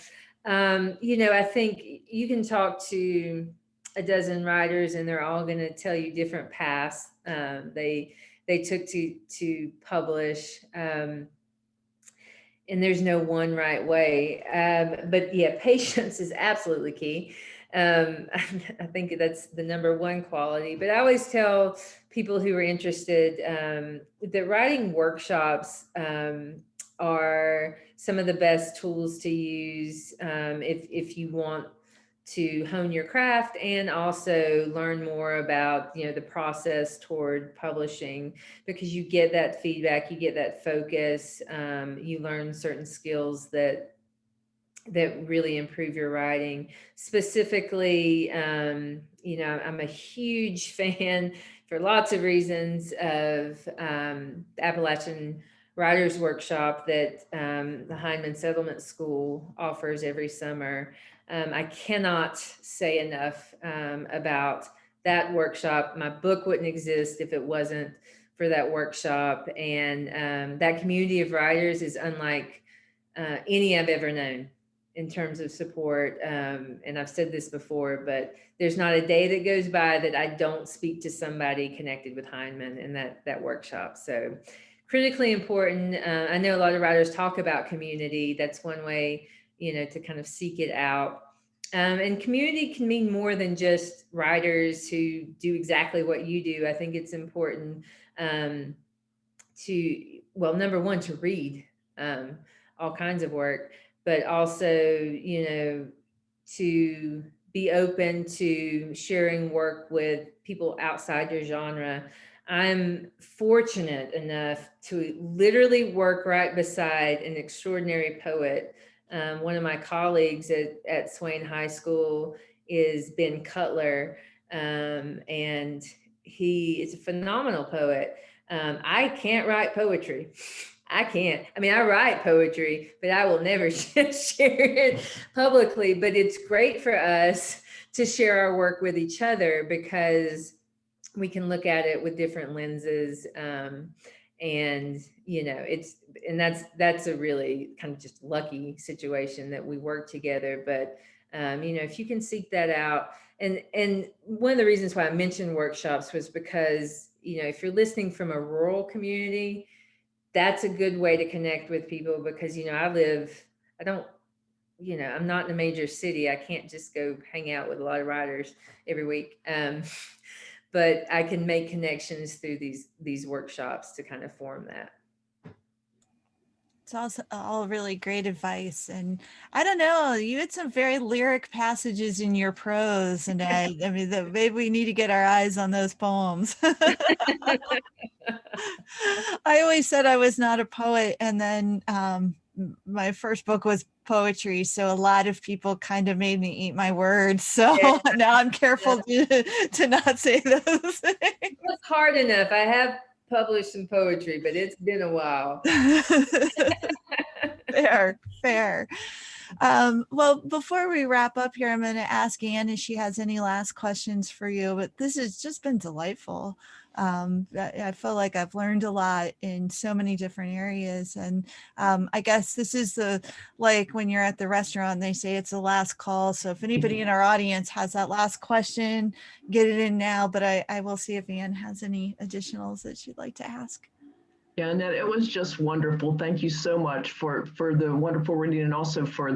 I think you can talk to a dozen writers and they're all going to tell you different paths they took to publish. And there's no one right way. But yeah, patience is absolutely key. I think that's the number one quality. But I always tell people who are interested that writing workshops are some of the best tools to use if you want to hone your craft and also learn more about the process toward publishing, because you get that feedback, you get that focus, you learn certain skills that really improve your writing. Specifically, I'm a huge fan for lots of reasons of the Appalachian Writers Workshop that the Heinemann Settlement School offers every summer. I cannot say enough about that workshop. My book wouldn't exist if it wasn't for that workshop. And that community of writers is unlike any I've ever known in terms of support. And I've said this before, but there's not a day that goes by that I don't speak to somebody connected with Heinemann in that workshop. So critically important. I know a lot of writers talk about community. That's one way, to kind of seek it out. And community can mean more than just writers who do exactly what you do. I think it's important number one, to read all kinds of work, but also, to be open to sharing work with people outside your genre. I'm fortunate enough to literally work right beside an extraordinary poet. One of my colleagues at Swain High School is Ben Cutler, and he is a phenomenal poet. I can't write poetry. I can't. I mean, I write poetry, but I will never share it publicly. But it's great for us to share our work with each other because we can look at it with different lenses. And that's a really kind of just lucky situation that we work together. But if you can seek that out, and one of the reasons why I mentioned workshops was because if you're listening from a rural community, that's a good way to connect with people, because I'm not in a major city. I can't just go hang out with a lot of writers every week. But I can make connections through these workshops to kind of form that. It's also all really great advice. And I don't know, you had some very lyric passages in your prose, and I mean, maybe we need to get our eyes on those poems. I always said I was not a poet, and then my first book was poetry, so a lot of people kind of made me eat my words. So now I'm careful to not say those things. It's hard enough. I have published some poetry, but it's been a while. Fair. Well, before we wrap up here, I'm going to ask Anne if she has any last questions for you, but this has just been delightful. I feel like I've learned a lot in so many different areas. And I guess this is like when you're at the restaurant, they say it's the last call. So if anybody in our audience has that last question, get it in now. But I will see if Anne has any additionals that she'd like to ask. Yeah, Annette, it was just wonderful. Thank you so much for the wonderful reading, and also for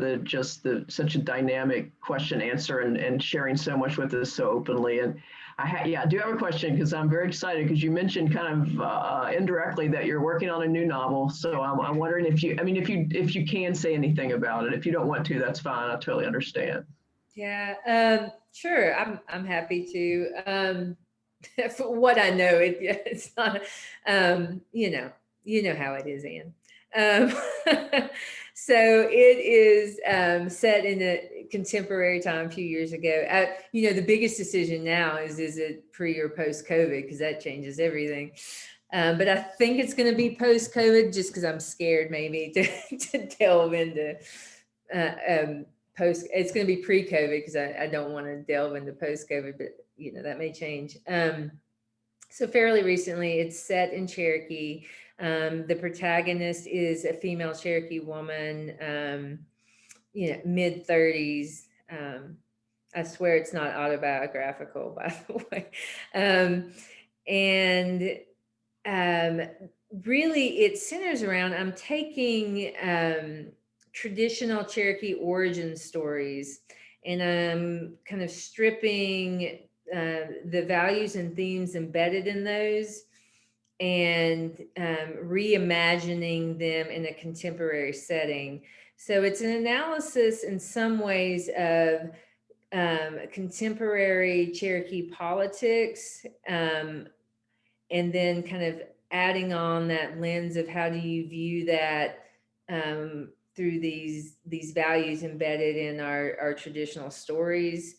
such a dynamic question answer and sharing so much with us so openly. And I do have a question, because I'm very excited, because you mentioned kind of indirectly that you're working on a new novel. So I'm wondering if you can say anything about it. If you don't want to, that's fine. I totally understand. Yeah, sure. I'm happy to. For what I know, it's not. You know how it is, Anne. So it is set in a contemporary time a few years ago. The biggest decision now is it pre or post COVID, because that changes everything. But I think it's going to be post COVID, just because I'm scared maybe to delve into post. It's going to be pre COVID, because I don't want to delve into post COVID, but that may change. So fairly recently, it's set in Cherokee. The protagonist is a female Cherokee woman, mid 30s. I swear it's not autobiographical, by the way. And really, it centers around, I'm taking traditional Cherokee origin stories, and I'm kind of stripping the values and themes embedded in those, and reimagining them in a contemporary setting. So it's an analysis in some ways of contemporary Cherokee politics, and then kind of adding on that lens of how do you view that through these values embedded in our traditional stories.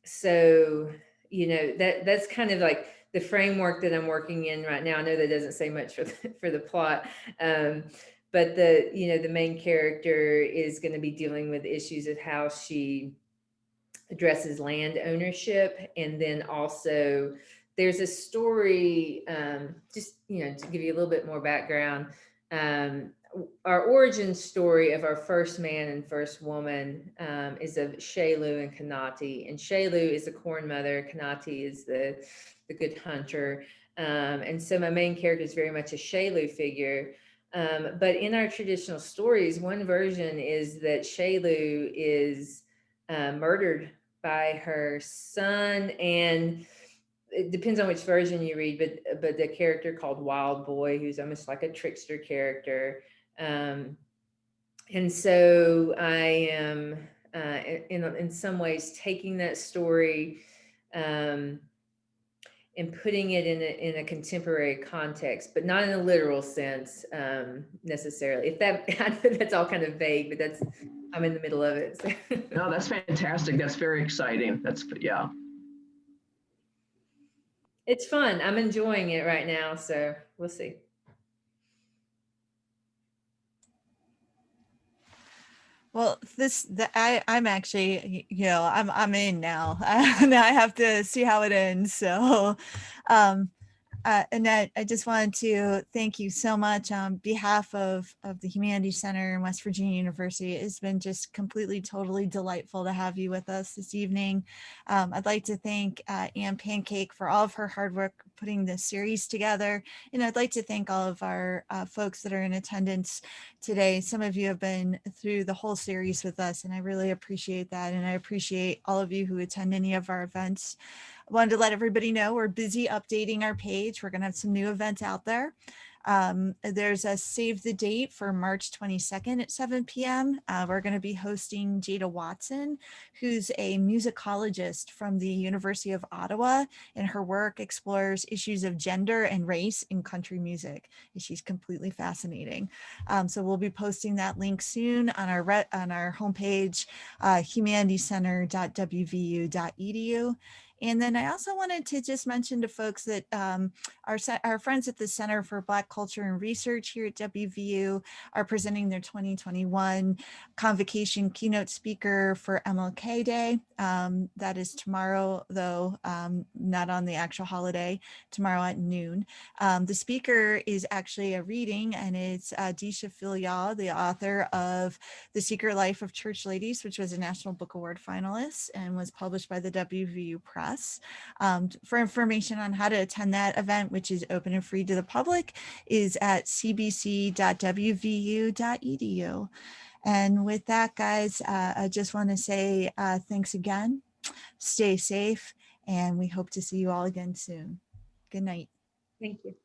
So that's kind of like the framework that I'm working in right now. I know that doesn't say much for the plot, but the main character is going to be dealing with issues of how she addresses land ownership, and then also there's a story, just to give you a little bit more background. Our origin story of our first man and first woman is of Shaylu and Kanati. And Shaylu is the corn mother, Kanati is the good hunter. And so my main character is very much a Shaylu figure. But in our traditional stories, one version is that Shaylu is murdered by her son, and it depends on which version you read, but the character called Wild Boy, who's almost like a trickster character. And so I am in some ways taking that story and putting it in a contemporary context, but not in a literal sense necessarily. If that, I know that's all kind of vague, but I'm in the middle of it. So. No, that's fantastic. That's very exciting. Yeah. It's fun. I'm enjoying it right now, so we'll see. Well, I'm actually, I'm in now. Now I have to see how it ends. So, Annette, I just wanted to thank you so much on behalf of the Humanities Center and West Virginia University. It's been just completely, totally delightful to have you with us this evening. I'd like to thank Anne Pancake for all of her hard work putting this series together. And I'd like to thank all of our folks that are in attendance today. Some of you have been through the whole series with us, and I really appreciate that. And I appreciate all of you who attend any of our events. I wanted to let everybody know we're busy updating our page. We're going to have some new events out there. There's a save the date for March 22nd at 7 p.m. We're going to be hosting Jada Watson, who's a musicologist from the University of Ottawa, and her work explores issues of gender and race in country music. She's completely fascinating. So we'll be posting that link soon on our homepage, humanitiescenter.wvu.edu. And then I also wanted to just mention to folks that our friends at the Center for Black Culture and Research here at WVU are presenting their 2021 convocation keynote speaker for MLK Day. That is tomorrow, though, not on the actual holiday, tomorrow at noon. The speaker is actually a reading, and it's Disha Filyal, the author of The Secret Life of Church Ladies, which was a National Book Award finalist and was published by the WVU Press. For information on how to attend that event, which is open and free to the public, is at cbc.wvu.edu. And with that, guys, I just want to say thanks again. Stay safe, and we hope to see you all again soon. Good night. Thank you.